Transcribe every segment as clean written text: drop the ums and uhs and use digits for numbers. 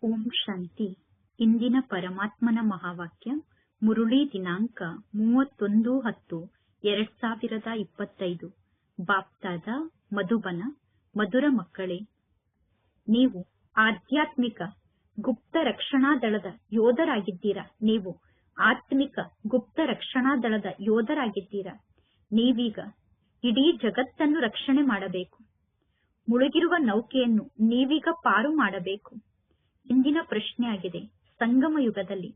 ಓಂ ಶಾಂತಿ. ಇಂದಿನ ಪರಮಾತ್ಮನ ಮಹಾವಾಕ್ಯ ಮುರುಳಿ ದಿನಾಂಕ 31/10/2025. ಬಾಪ್ತಾದ ಮಧುಬನ. ಮಧುರ ಮಕ್ಕಳೇ, ನೀವು ಆಧ್ಯಾತ್ಮಿಕ ಗುಪ್ತ ರಕ್ಷಣಾ ದಳದ ಯೋಧರಾಗಿದ್ದೀರಾ. ನೀವು ಆತ್ಮಿಕ ಗುಪ್ತ ರಕ್ಷಣಾ ದಳದ ಯೋಧರಾಗಿದ್ದೀರಾ. ನೀವೀಗ ಇಡೀ ಜಗತ್ತನ್ನು ರಕ್ಷಣೆ ಮಾಡಬೇಕು. ಮುಳುಗಿರುವ ನೌಕೆಯನ್ನು ನೀವೀಗ ಪಾರು ಮಾಡಬೇಕು. ಇಂದಿನ ಪ್ರಶ್ನೆಯಾಗಿದೆ, ಸಂಗಮ ಯುಗದಲ್ಲಿ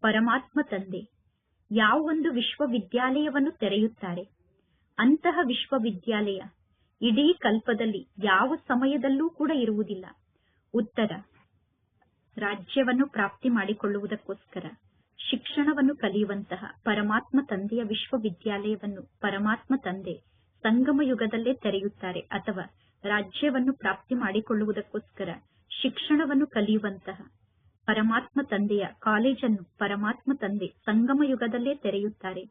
ಪರಮಾತ್ಮ ತಂದೆ ಯಾವ ಒಂದು ವಿಶ್ವವಿದ್ಯಾಲಯವನ್ನು ತೆರೆಯುತ್ತಾರೆ? ಅಂತಹ ವಿಶ್ವವಿದ್ಯಾಲಯ ಇಡೀ ಕಲ್ಪದಲ್ಲಿ ಯಾವ ಸಮಯದಲ್ಲೂ ಕೂಡ ಇರುವುದಿಲ್ಲ. ಉತ್ತರ: ರಾಜ್ಯವನ್ನು ಪ್ರಾಪ್ತಿ ಮಾಡಿಕೊಳ್ಳುವುದಕ್ಕೋಸ್ಕರ ಶಿಕ್ಷಣವನ್ನು ಕಲಿಯುವಂತಹ ಪರಮಾತ್ಮ ತಂದೆಯ ವಿಶ್ವವಿದ್ಯಾಲಯವನ್ನು ಪರಮಾತ್ಮ ತಂದೆ ಸಂಗಮ ಯುಗದಲ್ಲೇ ತೆರೆಯುತ್ತಾರೆ. ಅಥವಾ ರಾಜ್ಯವನ್ನು ಪ್ರಾಪ್ತಿ ಮಾಡಿಕೊಳ್ಳುವುದಕ್ಕೋಸ್ಕರ ಶಿಕ್ಷಣವನ್ನು ಕಲಿಯುವಂತಹ ಪರಮಾತ್ಮ ತಂದೆಯ ಕಾಲೇಜನ್ನು ಪರಮಾತ್ಮ ತಂದೆ ಸಂಗಮ ಯುಗದಲ್ಲೇ ತೆರೆಯುತ್ತಾರೆ.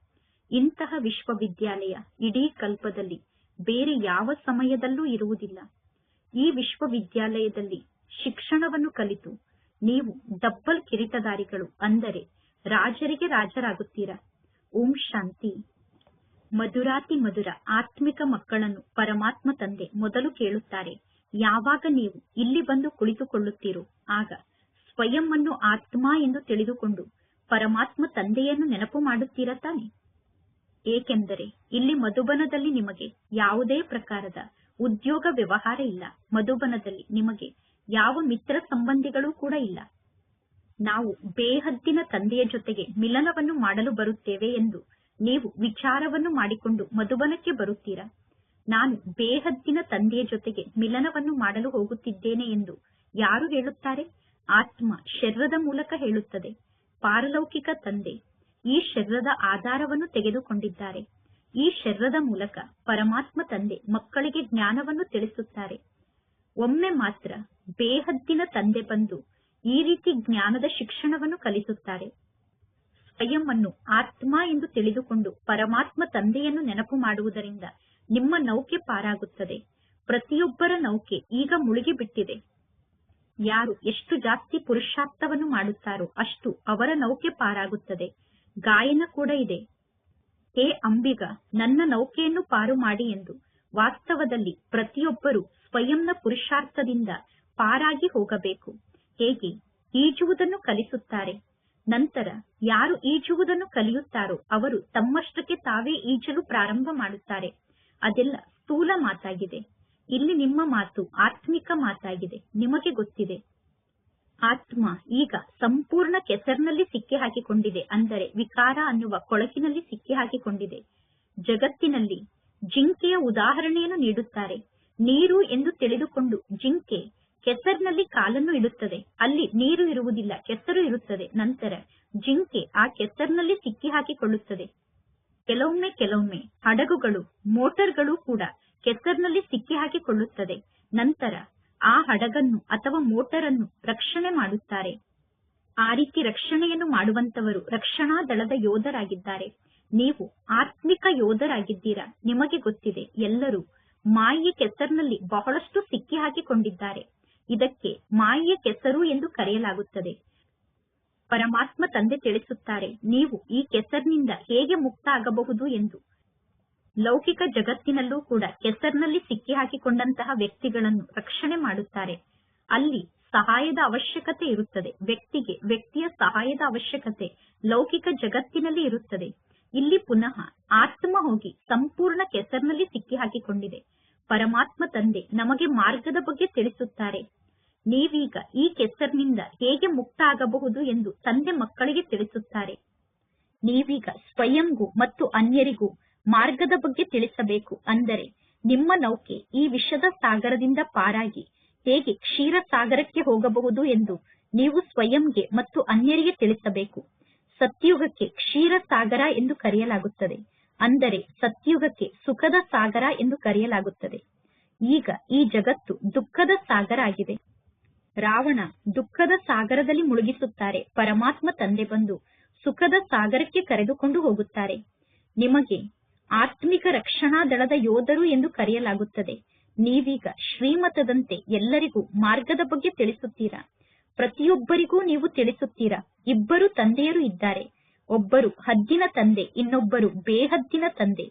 ಇಂತಹ ವಿಶ್ವವಿದ್ಯಾಲಯ ಇಡೀ ಕಲ್ಪದಲ್ಲಿ ಬೇರೆ ಯಾವ ಸಮಯದಲ್ಲೂ ಇರುವುದಿಲ್ಲ. ಈ ವಿಶ್ವವಿದ್ಯಾಲಯದಲ್ಲಿ ಶಿಕ್ಷಣವನ್ನು ಕಲಿತು ನೀವು ಡಬ್ಬಲ್ ಕಿರೀಟಧಾರಿಗಳು, ಅಂದರೆ ರಾಜರಿಗೆ ರಾಜರಾಗುತ್ತೀರಾ. ಓಂ ಶಾಂತಿ. ಮಧುರಾತಿ ಮಧುರ ಆತ್ಮಿಕ ಮಕ್ಕಳನ್ನು ಪರಮಾತ್ಮ ತಂದೆ ಮೊದಲು ಕೇಳುತ್ತಾರೆ, ಯಾವಾಗ ನೀವು ಇಲ್ಲಿ ಬಂದು ಕುಳಿತುಕೊಳ್ಳುತ್ತೀರೋ ಆಗ ಸ್ವಯಂ ಅನ್ನು ಆತ್ಮ ಎಂದು ತಿಳಿದುಕೊಂಡು ಪರಮಾತ್ಮ ತಂದೆಯನ್ನು ನೆನಪು ಮಾಡುತ್ತೀರಾ ತಾನೆ? ಏಕೆಂದರೆ ಇಲ್ಲಿ ಮಧುಬನದಲ್ಲಿ ನಿಮಗೆ ಯಾವುದೇ ಪ್ರಕಾರದ ಉದ್ಯೋಗ ವ್ಯವಹಾರ ಇಲ್ಲ. ಮಧುಬನದಲ್ಲಿ ನಿಮಗೆ ಯಾವ ಮಿತ್ರ ಸಂಬಂಧಿಗಳೂ ಕೂಡ ಇಲ್ಲ. ನಾವು ಬೇಹದ್ದಿನ ತಂದೆಯ ಜೊತೆಗೆ ಮಿಲನವನ್ನು ಮಾಡಲು ಬರುತ್ತೇವೆ ಎಂದು ನೀವು ವಿಚಾರವನ್ನು ಮಾಡಿಕೊಂಡು ಮಧುಬನಕ್ಕೆ ಬರುತ್ತೀರಾ. ನಾನು ಬೇಹದ್ದಿನ ತಂದೆಯ ಜೊತೆಗೆ ಮಿಲನವನ್ನು ಮಾಡಲು ಹೋಗುತ್ತಿದ್ದೇನೆ ಎಂದು ಯಾರು ಹೇಳುತ್ತಾರೆ? ಆತ್ಮ ಶರೀರದ ಮೂಲಕ ಹೇಳುತ್ತದೆ. ಪಾರಲೌಕಿಕ ತಂದೆ ಈ ಶರೀರದ ಆಧಾರವನ್ನು ತೆಗೆದುಕೊಂಡಿದ್ದಾರೆ. ಈ ಶರೀರದ ಮೂಲಕ ಪರಮಾತ್ಮ ತಂದೆ ಮಕ್ಕಳಿಗೆ ಜ್ಞಾನವನ್ನು ತಿಳಿಸುತ್ತಾರೆ. ಒಮ್ಮೆ ಮಾತ್ರ ಬೇಹದ್ದಿನ ತಂದೆ ಬಂದು ಈ ರೀತಿ ಜ್ಞಾನದ ಶಿಕ್ಷಣವನ್ನು ಕಲಿಸುತ್ತಾರೆ. ಸ್ವಯಂ ಅನ್ನು ಆತ್ಮ ಎಂದು ತಿಳಿದುಕೊಂಡು ಪರಮಾತ್ಮ ತಂದೆಯನ್ನು ನೆನಪು ಮಾಡುವುದರಿಂದ ನಿಮ್ಮ ನೌಕೆ ಪಾರಾಗುತ್ತದೆ. ಪ್ರತಿಯೊಬ್ಬರ ನೌಕೆ ಈಗ ಮುಳುಗಿಬಿಟ್ಟಿದೆ. ಯಾರು ಎಷ್ಟು ಜಾಸ್ತಿ ಪುರುಷಾರ್ಥವನ್ನು ಮಾಡುತ್ತಾರೋ ಅಷ್ಟು ಅವರ ನೌಕೆ ಪಾರಾಗುತ್ತದೆ. ಗಾಯನ ಕೂಡ ಇದೆ, ಹೇ ಅಂಬಿಗ, ನನ್ನ ನೌಕೆಯನ್ನು ಪಾರು ಮಾಡಿ ಎಂದು. ವಾಸ್ತವದಲ್ಲಿ ಪ್ರತಿಯೊಬ್ಬರು ಸ್ವಯಂನ ಪುರುಷಾರ್ಥದಿಂದ ಪಾರಾಗಿ ಹೋಗಬೇಕು. ಹೇಗೆ ಈಜುವುದನ್ನು ಕಲಿಸುತ್ತಾರೆ. ನಂತರ ಯಾರು ಈಜುವುದನ್ನು ಕಲಿಯುತ್ತಾರೋ ಅವರು ತಮ್ಮಷ್ಟಕ್ಕೆ ತಾವೇ ಈಜಲು ಪ್ರಾರಂಭ ಮಾಡುತ್ತಾರೆ. ಅದೆಲ್ಲ ಸ್ಥೂಲ ಮಾತಾಗಿದೆ. ಇಲ್ಲಿ ನಿಮ್ಮ ಮಾತು ಆತ್ಮಿಕ ಮಾತಾಗಿದೆ. ನಿಮಗೆ ಗೊತ್ತಿದೆ, ಆತ್ಮ ಈಗ ಸಂಪೂರ್ಣ ಕೆಸರಿನಲ್ಲಿ ಸಿಕ್ಕಿ ಹಾಕಿಕೊಂಡಿದೆ, ಅಂದರೆ ವಿಕಾರ ಅನ್ನುವ ಕೊಳಕಿನಲ್ಲಿ ಸಿಕ್ಕಿ ಹಾಕಿಕೊಂಡಿದೆ. ಜಗತ್ತಿನಲ್ಲಿ ಜಿಂಕೆಯ ಉದಾಹರಣೆಯನ್ನು ನೀಡುತ್ತಾರೆ. ನೀರು ಎಂದು ತಿಳಿದುಕೊಂಡು ಜಿಂಕೆ ಕೆಸರಿನಲ್ಲಿ ಕಾಲನ್ನು ಇಡುತ್ತದೆ. ಅಲ್ಲಿ ನೀರು ಇರುವುದಿಲ್ಲ, ಕೆಸರು ಇರುತ್ತದೆ. ನಂತರ ಜಿಂಕೆ ಆ ಕೆಸರಿನಲ್ಲಿ ಸಿಕ್ಕಿ ಹಾಕಿಕೊಳ್ಳುತ್ತದೆ. ಕೆಲವೊಮ್ಮೆ ಹಡಗುಗಳು, ಮೋಟಾರ್ಗಳು ಕೂಡ ಕೆಸರಿನಲ್ಲಿ ಸಿಕ್ಕಿ ಹಾಕಿಕೊಳ್ಳುತ್ತದೆ. ನಂತರ ಆ ಹಡಗನ್ನು ಅಥವಾ ಮೋಟರನ್ನು ರಕ್ಷಣೆ ಮಾಡುತ್ತಾರೆ. ಆ ರೀತಿ ರಕ್ಷಣೆಯನ್ನು ಮಾಡುವಂತವರು ರಕ್ಷಣಾ ದಳದ ಯೋಧರಾಗಿದ್ದಾರೆ. ನೀವು ಆತ್ಮಿಕ ಯೋಧರಾಗಿದ್ದೀರಾ. ನಿಮಗೆ ಗೊತ್ತಿದೆ, ಎಲ್ಲರೂ ಮಾಯೆಯ ಕೆಸರಿನಲ್ಲಿ ಬಹಳಷ್ಟು ಸಿಕ್ಕಿ ಹಾಕಿಕೊಂಡಿದ್ದಾರೆ. ಇದಕ್ಕೆ ಮಾಯೆಯ ಕೆಸರು ಎಂದು ಕರೆಯಲಾಗುತ್ತದೆ. ಪರಮಾತ್ಮ ತಂದೆ ತಿಳಿಸುತ್ತಾರೆ, ನೀವು ಈ ಕೆಸರಿನಿಂದ ಹೇಗೆ ಮುಕ್ತ ಆಗಬಹುದು ಎಂದು. ಲೌಕಿಕ ಜಗತ್ತಿನಲ್ಲೂ ಕೂಡ ಕೆಸರಿನಲ್ಲಿ ಸಿಕ್ಕಿ ಹಾಕಿಕೊಂಡಂತಹ ವ್ಯಕ್ತಿಗಳನ್ನು ರಕ್ಷಣೆ ಮಾಡುತ್ತಾರೆ. ಅಲ್ಲಿ ಸಹಾಯದ ಅವಶ್ಯಕತೆ ಇರುತ್ತದೆ. ವ್ಯಕ್ತಿಯ ಸಹಾಯದ ಅವಶ್ಯಕತೆ ಲೌಕಿಕ ಜಗತ್ತಿನಲ್ಲಿ ಇರುತ್ತದೆ. ಇಲ್ಲಿ ಪುನಃ ಆತ್ಮ ಹೋಗಿ ಸಂಪೂರ್ಣ ಕೆಸರಿನಲ್ಲಿ ಸಿಕ್ಕಿ ಹಾಕಿಕೊಂಡಿದೆ. ಪರಮಾತ್ಮ ತಂದೆ ನಮಗೆ ಮಾರ್ಗದ ಬಗ್ಗೆ ತಿಳಿಸುತ್ತಾರೆ. ನೀವೀಗ ಈ ಕೆಸರಿನಿಂದ ಹೇಗೆ ಮುಕ್ತ ಆಗಬಹುದು ಎಂದು ತಂದೆ ಮಕ್ಕಳಿಗೆ ತಿಳಿಸುತ್ತಾರೆ. ನೀವೀಗ ಸ್ವಯಂಗೂ ಮತ್ತು ಅನ್ಯರಿಗೂ ಮಾರ್ಗದ ಬಗ್ಗೆ ತಿಳಿಸಬೇಕು. ಅಂದರೆ ನಿಮ್ಮ ನೌಕೆ ಈ ವಿಷದ ಸಾಗರದಿಂದ ಪಾರಾಗಿ ಹೇಗೆ ಕ್ಷೀರ ಸಾಗರಕ್ಕೆ ಹೋಗಬಹುದು ಎಂದು ನೀವು ಸ್ವಯಂಗೆ ಮತ್ತು ಅನ್ಯರಿಗೆ ತಿಳಿಸಬೇಕು. ಸತ್ಯುಗಕ್ಕೆ ಕ್ಷೀರ ಸಾಗರ ಎಂದು ಕರೆಯಲಾಗುತ್ತದೆ, ಅಂದರೆ ಸತ್ಯುಗಕ್ಕೆ ಸುಖದ ಸಾಗರ ಎಂದು ಕರೆಯಲಾಗುತ್ತದೆ. ಈಗ ಈ ಜಗತ್ತು ದುಃಖದ ಸಾಗರ ಆಗಿದೆ. ರಾವಣ ದುಃಖದ ಸಾಗರದಲ್ಲಿ ಮುಳುಗಿಸುತ್ತಾರೆ. ಪರಮಾತ್ಮ ತಂದೆ ಬಂದು ಸುಖದ ಸಾಗರಕ್ಕೆ ಕರೆದುಕೊಂಡು ಹೋಗುತ್ತಾರೆ. ನಿಮಗೆ ಆತ್ಮಿಕ ರಕ್ಷಣಾ ದಳದ ಯೋಧರು ಎಂದು ಕರೆಯಲಾಗುತ್ತದೆ. ನೀವೀಗ ಶ್ರೀಮತದಂತೆ ಎಲ್ಲರಿಗೂ ಮಾರ್ಗದ ಬಗ್ಗೆ ತಿಳಿಸುತ್ತೀರಾ. ಪ್ರತಿಯೊಬ್ಬರಿಗೂ ನೀವು ತಿಳಿಸುತ್ತೀರಾ, ಇಬ್ಬರು ತಂದೆಯರು ಇದ್ದಾರೆ. ಒಬ್ಬರು ಹದ್ದಿನ ತಂದೆ, ಇನ್ನೊಬ್ಬರು ಬೇಹದ್ದಿನ ತಂದೆ.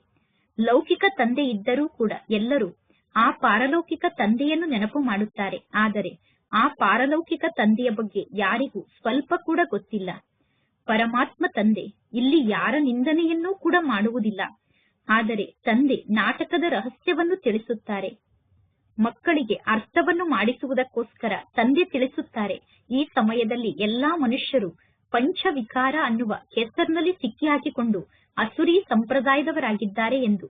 ಲೌಕಿಕ ತಂದೆ ಇದ್ದರೂ ಕೂಡ ಎಲ್ಲರೂ ಆ ಪಾರಲೌಕಿಕ ತಂದೆಯನ್ನು ನೆನಪು ಮಾಡುತ್ತಾರೆ. ಆದರೆ ಆ ಪಾರಲೌಕಿಕ ತಂದೆಯ ಬಗ್ಗೆ ಯಾರಿಗೂ ಸ್ವಲ್ಪ ಕೂಡ ಗೊತ್ತಿಲ್ಲ. ಪರಮಾತ್ಮ ತಂದೆ ಇಲ್ಲಿ ಯಾರ ನಿಂದನೆಯನ್ನೂ ಕೂಡ ಮಾಡುವುದಿಲ್ಲ. ಆದರೆ ತಂದೆ ನಾಟಕದ ರಹಸ್ಯವನ್ನು ತಿಳಿಸುತ್ತಾರೆ. ಮಕ್ಕಳಿಗೆ ಅರ್ಥವನ್ನು ಮಾಡಿಸುವುದಕ್ಕೋಸ್ಕರ ತಂದೆ ತಿಳಿಸುತ್ತಾರೆ, ಈ ಸಮಯದಲ್ಲಿ ಎಲ್ಲಾ ಮನುಷ್ಯರು ಪಂಚವಿಕಾರ ಅನ್ನುವ ಹೆಸರಿನಲ್ಲಿ ಸಿಕ್ಕಿ ಹಾಕಿಕೊಂಡು ಅಸುರಿ ಸಂಪ್ರದಾಯದವರಾಗಿದ್ದಾರೆ ಎಂದು.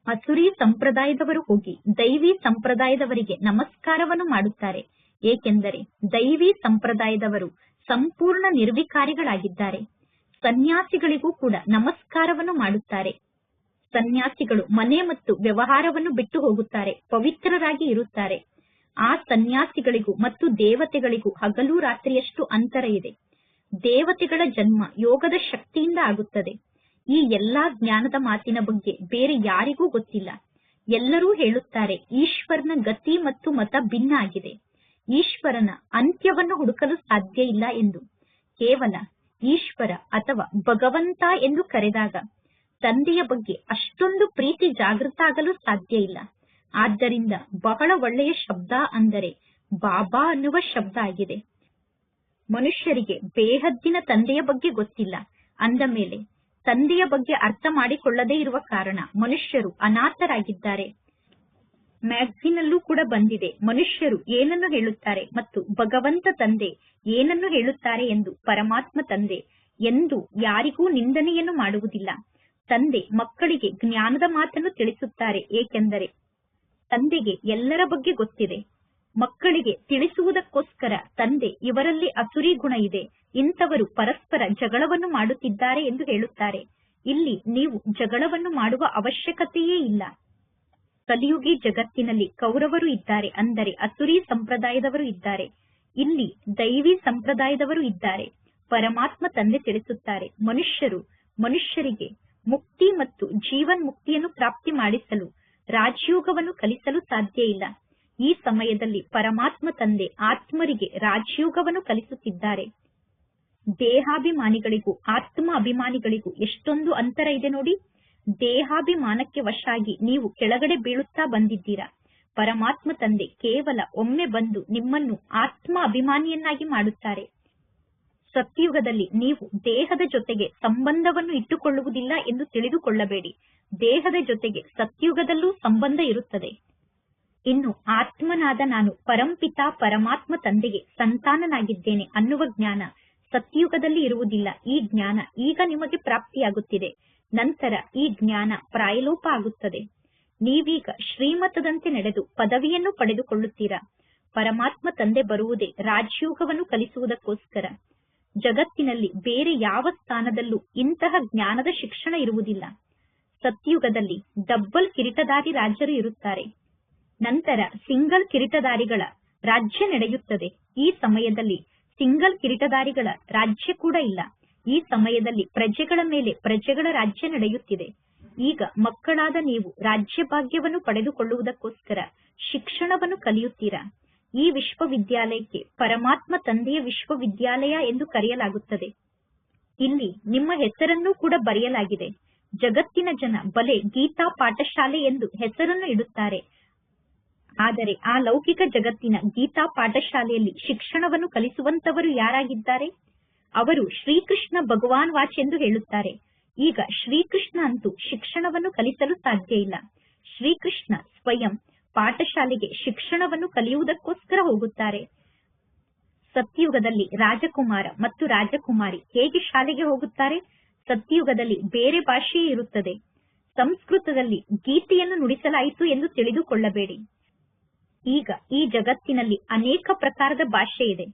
ಅಸುರಿ ಸಂಪ್ರದಾಯದವರು ಹೋಗಿ ದೈವಿ ಸಂಪ್ರದಾಯದವರಿಗೆ ನಮಸ್ಕಾರವನ್ನು ಮಾಡುತ್ತಾರೆ. ಏಕೆಂದರೆ ದೈವಿ ಸಂಪ್ರದಾಯದವರು ಸಂಪೂರ್ಣ ನಿರ್ವಿಕಾರಿಗಳಾಗಿದ್ದಾರೆ. ಸನ್ಯಾಸಿಗಳಿಗೂ ಕೂಡ ನಮಸ್ಕಾರವನ್ನು ಮಾಡುತ್ತಾರೆ. ಸನ್ಯಾಸಿಗಳು ಮನೆ ಮತ್ತು ವ್ಯವಹಾರವನ್ನು ಬಿಟ್ಟು ಹೋಗುತ್ತಾರೆ, ಪವಿತ್ರರಾಗಿ ಇರುತ್ತಾರೆ. ಆ ಸನ್ಯಾಸಿಗಳಿಗೂ ಮತ್ತು ದೇವತೆಗಳಿಗೂ ಹಗಲು ರಾತ್ರಿಯಷ್ಟು ಅಂತರ ಇದೆ. ದೇವತೆಗಳ ಜನ್ಮ ಯೋಗದ ಶಕ್ತಿಯಿಂದ ಆಗುತ್ತದೆ. ಈ ಎಲ್ಲಾ ಜ್ಞಾನದ ಮಾತಿನ ಬಗ್ಗೆ ಬೇರೆ ಯಾರಿಗೂ ಗೊತ್ತಿಲ್ಲ. ಎಲ್ಲರೂ ಹೇಳುತ್ತಾರೆ, ಈಶ್ವರನ ಗತಿ ಮತ್ತು ಮತ ಭಿನ್ನ ಆಗಿದೆ. ಈಶ್ವರನ ಅಂತ್ಯವನ್ನು ಹುಡುಕಲು ಸಾಧ್ಯ ಇಲ್ಲ ಎಂದು. ಕೇವಲ ಈಶ್ವರ ಅಥವಾ ಭಗವಂತ ಎಂದು ಕರೆದಾಗ ತಂದೆಯ ಬಗ್ಗೆ ಅಷ್ಟೊಂದು ಪ್ರೀತಿ ಜಾಗೃತ ಆಗಲು ಸಾಧ್ಯ ಇಲ್ಲ. ಆದ್ದರಿಂದ ಬಹಳ ಒಳ್ಳೆಯ ಶಬ್ದ ಅಂದರೆ ಬಾಬಾ ಅನ್ನುವ ಶಬ್ದ ಆಗಿದೆ. ಮನುಷ್ಯರಿಗೆ ಬೇಹದ್ದಿನ ತಂದೆಯ ಬಗ್ಗೆ ಗೊತ್ತಿಲ್ಲ. ಅಂದ ಮೇಲೆ ತಂದೆಯ ಬಗ್ಗೆ ಅರ್ಥ ಮಾಡಿಕೊಳ್ಳದೇ ಇರುವ ಕಾರಣ ಮನುಷ್ಯರು ಅನಾಥರಾಗಿದ್ದಾರೆ. ಮ್ಯಾಗಝಿನಲ್ಲೂ ಕೂಡ ಬಂದಿದೆ, ಮನುಷ್ಯರು ಏನನ್ನು ಹೇಳುತ್ತಾರೆ ಮತ್ತು ಭಗವಂತ ತಂದೆ ಏನನ್ನು ಹೇಳುತ್ತಾರೆ ಎಂದು. ಪರಮಾತ್ಮ ತಂದೆ ಎಂದು ಯಾರಿಗೂ ನಿಂದನೆಯನ್ನು ಮಾಡುವುದಿಲ್ಲ. ತಂದೆ ಮಕ್ಕಳಿಗೆ ಜ್ಞಾನದ ಮಾತನ್ನು ತಿಳಿಸುತ್ತಾರೆ. ಏಕೆಂದರೆ ತಂದೆಗೆ ಎಲ್ಲರ ಬಗ್ಗೆ ಗೊತ್ತಿದೆ. ಮಕ್ಕಳಿಗೆ ತಿಳಿಸುವುದಕ್ಕೋಸ್ಕರ ತಂದೆ ಇವರಲ್ಲಿ ಅಸುರಿ ಗುಣ ಇದೆ, ಇಂಥವರು ಪರಸ್ಪರ ಜಗಳವನ್ನು ಮಾಡುತ್ತಿದ್ದಾರೆ ಎಂದು ಹೇಳುತ್ತಾರೆ. ಇಲ್ಲಿ ನೀವು ಜಗಳವನ್ನು ಮಾಡುವ ಅವಶ್ಯಕತೆಯೇ ಇಲ್ಲ. ಕಲಿಯುಗಿ ಜಗತ್ತಿನಲ್ಲಿ ಕೌರವರು ಇದ್ದಾರೆ, ಅಂದರೆ ಅಸುರಿ ಸಂಪ್ರದಾಯದವರು ಇದ್ದಾರೆ. ಇಲ್ಲಿ ದೈವಿ ಸಂಪ್ರದಾಯದವರು ಇದ್ದಾರೆ. ಪರಮಾತ್ಮ ತಂದೆ ತಿಳಿಸುತ್ತಾರೆ, ಮನುಷ್ಯರಿಗೆ ಮುಕ್ತಿ ಮತ್ತು ಜೀವನ್ ಮುಕ್ತಿಯನ್ನು ಪ್ರಾಪ್ತಿ ಮಾಡಿಸಲು ರಾಜಯೋಗವನ್ನು ಕಲಿಸಲು ಸಾಧ್ಯ ಇಲ್ಲ. ಈ ಸಮಯದಲ್ಲಿ ಪರಮಾತ್ಮ ತಂದೆ ಆತ್ಮರಿಗೆ ರಾಜಯೋಗವನ್ನು ಕಲಿಸುತ್ತಿದ್ದಾರೆ. ದೇಹಾಭಿಮಾನಿಗಳಿಗೂ ಆತ್ಮ ಅಭಿಮಾನಿಗಳಿಗೂ ಎಷ್ಟೊಂದು ಅಂತರ ಇದೆ ನೋಡಿ. ದೇಹಾಭಿಮಾನಕ್ಕೆ ವಶಾಗಿ ನೀವು ಕೆಳಗಡೆ ಬೀಳುತ್ತಾ ಬಂದಿದ್ದೀರಾ. ಪರಮಾತ್ಮ ತಂದೆ ಕೇವಲ ಒಮ್ಮೆ ಬಂದು ನಿಮ್ಮನ್ನು ಆತ್ಮ ಅಭಿಮಾನಿಯನ್ನಾಗಿ ಮಾಡುತ್ತಾರೆ. ಸತ್ಯುಗದಲ್ಲಿ ನೀವು ದೇಹದ ಜೊತೆಗೆ ಸಂಬಂಧವನ್ನು ಇಟ್ಟುಕೊಳ್ಳುವುದಿಲ್ಲ ಎಂದು ತಿಳಿದುಕೊಳ್ಳಬೇಡಿ. ದೇಹದ ಜೊತೆಗೆ ಸತ್ಯುಗದಲ್ಲೂ ಸಂಬಂಧ ಇರುತ್ತದೆ. ಇನ್ನು ಆತ್ಮನಾದ ನಾನು ಪರಂಪಿತಾ ಪರಮಾತ್ಮ ತಂದೆಗೆ ಸಂತಾನನಾಗಿದ್ದೇನೆ ಅನ್ನುವ ಜ್ಞಾನ ಸತ್ಯುಗದಲ್ಲಿ ಇರುವುದಿಲ್ಲ. ಈ ಜ್ಞಾನ ಈಗ ನಿಮಗೆ ಪ್ರಾಪ್ತಿಯಾಗುತ್ತಿದೆ. ನಂತರ ಈ ಜ್ಞಾನ ಪ್ರಾಯಲೋಪ ಆಗುತ್ತದೆ. ನೀವೀಗ ಶ್ರೀಮತದಂತೆ ನಡೆದು ಪದವಿಯನ್ನು ಪಡೆದುಕೊಳ್ಳುತ್ತೀರಾ. ಪರಮಾತ್ಮ ತಂದೆ ಬರುವುದೇ ರಾಜಯೋಗವನ್ನು ಕಲಿಸುವುದಕ್ಕೋಸ್ಕರ. ಜಗತ್ತಿನಲ್ಲಿ ಬೇರೆ ಯಾವ ಸ್ಥಾನದಲ್ಲೂ ಇಂತಹ ಜ್ಞಾನದ ಶಿಕ್ಷಣ ಇರುವುದಿಲ್ಲ. ಸತ್ಯುಗದಲ್ಲಿ ಡಬ್ಬಲ್ ಕಿರೀಟಧಾರಿ ರಾಜರು ಇರುತ್ತಾರೆ. ನಂತರ ಸಿಂಗಲ್ ಕಿರೀಟಧಾರಿಗಳ ರಾಜ್ಯ ನಡೆಯುತ್ತದೆ. ಈ ಸಮಯದಲ್ಲಿ ಸಿಂಗಲ್ ಕಿರೀಟಧಾರಿಗಳ ರಾಜ್ಯ ಕೂಡ ಇಲ್ಲ. ಈ ಸಮಯದಲ್ಲಿ ಪ್ರಜೆಗಳ ಮೇಲೆ ಪ್ರಜೆಗಳ ರಾಜ್ಯ ನಡೆಯುತ್ತಿದೆ. ಈಗ ಮಕ್ಕಳಾದ ನೀವು ರಾಜ್ಯ ಭಾಗ್ಯವನ್ನು ಪಡೆದುಕೊಳ್ಳುವುದಕ್ಕೋಸ್ಕರ ಶಿಕ್ಷಣವನ್ನು ಕಲಿಯುತ್ತೀರಾ. ಈ ವಿಶ್ವವಿದ್ಯಾಲಯಕ್ಕೆ ಪರಮಾತ್ಮ ತಂದೆಯ ವಿಶ್ವವಿದ್ಯಾಲಯ ಎಂದು ಕರೆಯಲಾಗುತ್ತದೆ. ಇಲ್ಲಿ ನಿಮ್ಮ ಹೆಸರನ್ನೂ ಕೂಡ ಬರೆಯಲಾಗಿದೆ. ಜಗತ್ತಿನ ಜನ ಬಲೆ ಗೀತಾ ಪಾಠಶಾಲೆ ಎಂದು ಹೆಸರನ್ನು ಇಡುತ್ತಾರೆ. ಆದರೆ ಆ ಲೌಕಿಕ ಜಗತ್ತಿನ ಗೀತಾ ಪಾಠಶಾಲೆಯಲ್ಲಿ ಶಿಕ್ಷಣವನ್ನು ಕಲಿಸುವಂತವರು ಯಾರಾಗಿದ್ದಾರೆ? ಅವರು ಶ್ರೀಕೃಷ್ಣ ಭಗವಾನ್ ವಾಚ್ ಎಂದು ಹೇಳುತ್ತಾರೆ. ಈಗ ಶ್ರೀಕೃಷ್ಣ ಅಂತೂ ಶಿಕ್ಷಣವನ್ನು ಕಲಿಸಲು ಸಾಧ್ಯ ಇಲ್ಲ. ಶ್ರೀಕೃಷ್ಣ ಸ್ವಯಂ ಪಾಠಶಾಲೆಗೆ ಶಿಕ್ಷಣವನ್ನು ಕಲಿಯುವುದಕ್ಕೋಸ್ಕರ ಹೋಗುತ್ತಾರೆ. ಸತ್ಯುಗದಲ್ಲಿ ರಾಜಕುಮಾರ ಮತ್ತು ರಾಜಕುಮಾರಿ ಹೇಗೆ ಶಾಲೆಗೆ ಹೋಗುತ್ತಾರೆ? ಸತ್ಯುಗದಲ್ಲಿ ಬೇರೆ ಭಾಷೆಯೇ ಇರುತ್ತದೆ. ಸಂಸ್ಕೃತದಲ್ಲಿ ಗೀತೆಯನ್ನು ನುಡಿಸಲಾಯಿತು ಎಂದು ತಿಳಿದುಕೊಳ್ಳಬೇಡಿ. ಈಗ ಈ ಜಗತ್ತಿನಲ್ಲಿ ಅನೇಕ ಪ್ರಕಾರದ ಭಾಷೆ ಇದೆ.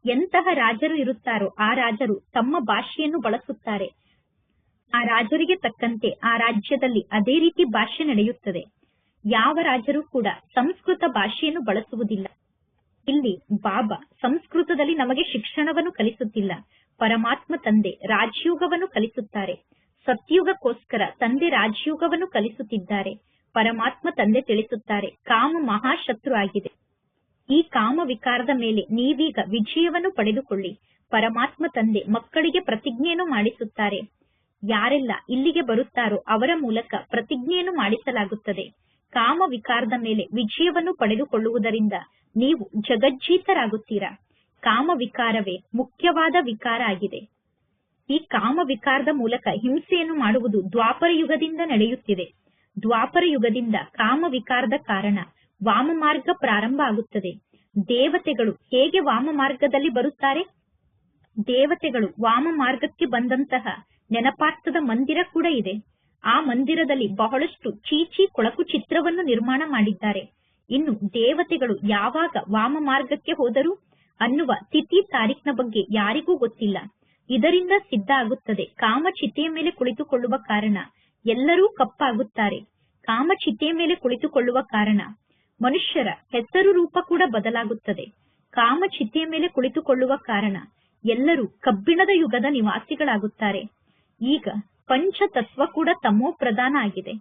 ಎಂತಹ ರಾಜರು ಇರುತ್ತಾರೋ ಆ ರಾಜರು ತಮ್ಮ ಭಾಷೆಯನ್ನು ಬಳಸುತ್ತಾರೆ. ಆ ರಾಜರಿಗೆ ತಕ್ಕಂತೆ ಆ ರಾಜ್ಯದಲ್ಲಿ ಅದೇ ರೀತಿ ಭಾಷೆ ನಡೆಯುತ್ತದೆ. ಯಾವ ರಾಜರು ಕೂಡ ಸಂಸ್ಕೃತ ಭಾಷೆಯನ್ನು ಬಳಸುವುದಿಲ್ಲ. ಇಲ್ಲಿ ಬಾಬಾ ಸಂಸ್ಕೃತದಲ್ಲಿ ನಮಗೆ ಶಿಕ್ಷಣವನ್ನು ಕಲಿಸುತ್ತಿಲ್ಲ. ಪರಮಾತ್ಮ ತಂದೆ ರಾಜಯೋಗವನ್ನು ಕಲಿಸುತ್ತಾರೆ. ಸತ್ಯುಗಕ್ಕೋಸ್ಕರ ತಂದೆ ರಾಜಯೋಗವನ್ನು ಕಲಿಸುತ್ತಿದ್ದಾರೆ. ಪರಮಾತ್ಮ ತಂದೆ ತಿಳಿಸುತ್ತಾರೆ, ಕಾಮ ಮಹಾಶತ್ರು ಆಗಿದೆ. ಈ ಕಾಮ ವಿಕಾರದ ಮೇಲೆ ನೀವೀಗ ವಿಜಯವನ್ನು ಪಡೆದುಕೊಳ್ಳಿ. ಪರಮಾತ್ಮ ತಂದೆ ಮಕ್ಕಳಿಗೆ ಪ್ರತಿಜ್ಞೆಯನ್ನು ಮಾಡಿಸುತ್ತಾರೆ. ಯಾರೆಲ್ಲ ಇಲ್ಲಿಗೆ ಬರುತ್ತಾರೋ ಅವರ ಮೂಲಕ ಪ್ರತಿಜ್ಞೆಯನ್ನು ಮಾಡಿಸಲಾಗುತ್ತದೆ. ಕಾಮ ವಿಕಾರದ ಮೇಲೆ ವಿಜಯವನ್ನು ಪಡೆದುಕೊಳ್ಳುವುದರಿಂದ ನೀವು ಜಗಜ್ಜೀತರಾಗುತ್ತೀರಾ. ಕಾಮ ವಿಕಾರವೇ ಮುಖ್ಯವಾದ ವಿಕಾರ ಆಗಿದೆ. ಈ ಕಾಮ ವಿಕಾರದ ಮೂಲಕ ಹಿಂಸೆಯನ್ನು ಮಾಡುವುದು ದ್ವಾಪರ ಯುಗದಿಂದ ನಡೆಯುತ್ತಿದೆ. ದ್ವಾಪರ ಯುಗದಿಂದ ಕಾಮ ವಿಕಾರದ ಕಾರಣ ವಾಮ ಮಾರ್ಗ ಪ್ರಾರಂಭ ಆಗುತ್ತದೆ. ದೇವತೆಗಳು ಹೇಗೆ ವಾಮ ಮಾರ್ಗದಲ್ಲಿ ಬರುತ್ತಾರೆ? ದೇವತೆಗಳು ವಾಮ ಮಾರ್ಗಕ್ಕೆ ಬಂದಂತಹ ನೆನಪಾರ್ಥದ ಮಂದಿರ ಕೂಡ ಇದೆ. ಆ ಮಂದಿರದಲ್ಲಿ ಬಹಳಷ್ಟು ಚೀಚಿ ಕೊಳಕು ಚಿತ್ರವನ್ನು ನಿರ್ಮಾಣ ಮಾಡಿದ್ದಾರೆ. ಇನ್ನು ದೇವತೆಗಳು ಯಾವಾಗ ವಾಮ ಮಾರ್ಗಕ್ಕೆ ಹೋದರು ಅನ್ನುವ ತಿಥಿ ತಾರೀಖಿನ ಬಗ್ಗೆ ಯಾರಿಗೂ ಗೊತ್ತಿಲ್ಲ. ಇದರಿಂದ ಸಿದ್ಧ ಆಗುತ್ತದೆ, ಕಾಮಚಿತೆಯ ಮೇಲೆ ಕುಳಿತುಕೊಳ್ಳುವ ಕಾರಣ ಎಲ್ಲರೂ ಕಪ್ಪಾಗುತ್ತಾರೆ. ಕಾಮಚಿತೆಯ ಮೇಲೆ ಕುಳಿತುಕೊಳ್ಳುವ ಕಾರಣ ಮನುಷ್ಯರ ಹೆಸರು ರೂಪ ಕೂಡ ಬದಲಾಗುತ್ತದೆ. ಕಾಮಚಿತೆಯ ಮೇಲೆ ಕುಳಿತುಕೊಳ್ಳುವ ಕಾರಣ ಎಲ್ಲರೂ ಕಬ್ಬಿಣದ ಯುಗದ ನಿವಾಸಿಗಳಾಗುತ್ತಾರೆ. ಈಗ ಪಂಚತತ್ವ ಕೂಡ ತಮೋ ಪ್ರಧಾನ ಆಗಿದೆ.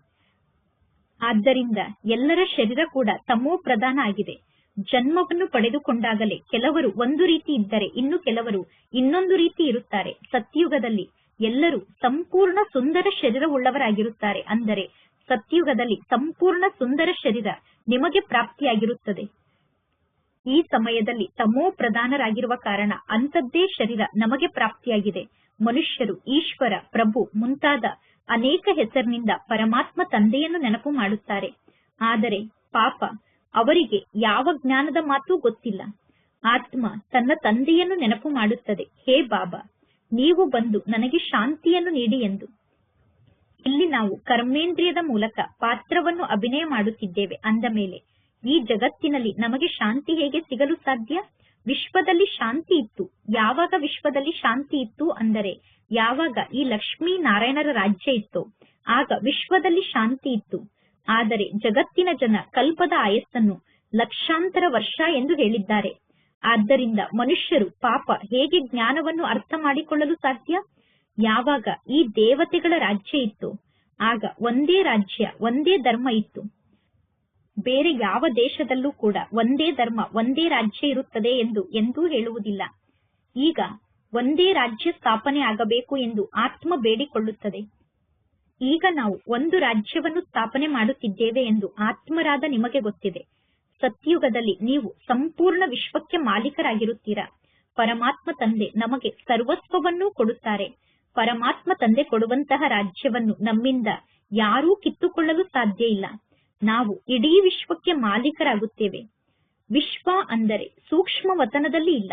ಆದ್ದರಿಂದ ಎಲ್ಲರ ಶರೀರ ಕೂಡ ತಮೋ ಪ್ರಧಾನ ಆಗಿದೆ. ಜನ್ಮವನ್ನು ಪಡೆದುಕೊಂಡಾಗಲೇ ಕೆಲವರು ಒಂದು ರೀತಿ ಇದ್ದರೆ ಇನ್ನು ಕೆಲವರು ಇನ್ನೊಂದು ರೀತಿ ಇರುತ್ತಾರೆ. ಸತ್ಯುಗದಲ್ಲಿ ಎಲ್ಲರೂ ಸಂಪೂರ್ಣ ಸುಂದರ ಶರೀರವುಳ್ಳವರಾಗಿರುತ್ತಾರೆ. ಅಂದರೆ ಸತ್ಯುಗದಲ್ಲಿ ಸಂಪೂರ್ಣ ಸುಂದರ ಶರೀರ ನಿಮಗೆ ಪ್ರಾಪ್ತಿಯಾಗಿರುತ್ತದೆ. ಈ ಸಮಯದಲ್ಲಿ ತಮೋ ಪ್ರಧಾನರಾಗಿರುವ ಕಾರಣ ಅಂಥದ್ದೇ ಶರೀರ ನಮಗೆ ಪ್ರಾಪ್ತಿಯಾಗಿದೆ. ಮನುಷ್ಯರು ಈಶ್ವರ, ಪ್ರಭು ಮುಂತಾದ ಅನೇಕ ಹೆಸರಿನಿಂದ ಪರಮಾತ್ಮ ತಂದೆಯನ್ನು ನೆನಪು ಮಾಡುತ್ತಾರೆ. ಆದರೆ ಪಾಪ ಅವರಿಗೆ ಯಾವ ಜ್ಞಾನದ ಮಾತು ಗೊತ್ತಿಲ್ಲ. ಆತ್ಮ ತನ್ನ ತಂದೆಯನ್ನು ನೆನಪು ಮಾಡುತ್ತದೆ, ಹೇ ಬಾಬಾ, ನೀವು ಬಂದು ನನಗೆ ಶಾಂತಿಯನ್ನು ನೀಡಿ ಎಂದು. ಇಲ್ಲಿ ನಾವು ಕರ್ಮೇಂದ್ರಿಯದ ಮೂಲಕ ಪಾತ್ರವನ್ನು ಅಭಿನಯ ಮಾಡುತ್ತಿದ್ದೇವೆ. ಅಂದ ಮೇಲೆ ಈ ಜಗತ್ತಿನಲ್ಲಿ ನಮಗೆ ಶಾಂತಿ ಹೇಗೆ ಸಿಗಲು ಸಾಧ್ಯ? ವಿಶ್ವದಲ್ಲಿ ಶಾಂತಿ ಇತ್ತು. ಯಾವಾಗ ವಿಶ್ವದಲ್ಲಿ ಶಾಂತಿ ಇತ್ತು ಅಂದರೆ ಯಾವಾಗ ಈ ಲಕ್ಷ್ಮೀ ನಾರಾಯಣರ ರಾಜ್ಯ ಇತ್ತು, ಆಗ ವಿಶ್ವದಲ್ಲಿ ಶಾಂತಿ ಇತ್ತು. ಆದರೆ ಜಗತ್ತಿನ ಜನ ಕಲ್ಪದ ಆಯಸ್ಸನ್ನು ಲಕ್ಷಾಂತರ ವರ್ಷ ಎಂದು ಹೇಳಿದ್ದಾರೆ. ಆದ್ದರಿಂದ ಮನುಷ್ಯರು ಪಾಪ ಹೇಗೆ ಜ್ಞಾನವನ್ನು ಅರ್ಥ ಮಾಡಿಕೊಳ್ಳಲು ಸಾಧ್ಯ? ಯಾವಾಗ ಈ ದೇವತೆಗಳ ರಾಜ್ಯ ಇತ್ತು, ಆಗ ಒಂದೇ ರಾಜ್ಯ, ಒಂದೇ ಧರ್ಮ ಇತ್ತು. ಬೇರೆ ಯಾವ ದೇಶದಲ್ಲೂ ಕೂಡ ಒಂದೇ ಧರ್ಮ, ಒಂದೇ ರಾಜ್ಯ ಇರುತ್ತದೆ ಎಂದು ಎಂದೂ ಹೇಳುವುದಿಲ್ಲ. ಈಗ ಒಂದೇ ರಾಜ್ಯ ಸ್ಥಾಪನೆ ಆಗಬೇಕು ಎಂದು ಆತ್ಮ ಬೇಡಿಕೊಳ್ಳುತ್ತದೆ. ಈಗ ನಾವು ಒಂದು ರಾಜ್ಯವನ್ನು ಸ್ಥಾಪನೆ ಮಾಡುತ್ತಿದ್ದೇವೆ ಎಂದು ಆತ್ಮರಾದ ನಿಮಗೆ ಗೊತ್ತಿದೆ. ಸತ್ಯುಗದಲ್ಲಿ ನೀವು ಸಂಪೂರ್ಣ ವಿಶ್ವಕ್ಕೆ ಮಾಲೀಕರಾಗಿರುತ್ತೀರಾ. ಪರಮಾತ್ಮ ತಂದೆ ನಮಗೆ ಸರ್ವಸ್ವವನ್ನೂ ಕೊಡುತ್ತಾರೆ. ಪರಮಾತ್ಮ ತಂದೆ ಕೊಡುವಂತಹ ರಾಜ್ಯವನ್ನು ನಮ್ಮಿಂದ ಯಾರೂ ಕಿತ್ತುಕೊಳ್ಳಲು ಸಾಧ್ಯ ಇಲ್ಲ. ನಾವು ಇಡೀ ವಿಶ್ವಕ್ಕೆ ಮಾಲೀಕರಾಗುತ್ತೇವೆ. ವಿಶ್ವ ಅಂದರೆ ಸೂಕ್ಷ್ಮ ವತನದಲ್ಲಿ ಇಲ್ಲ.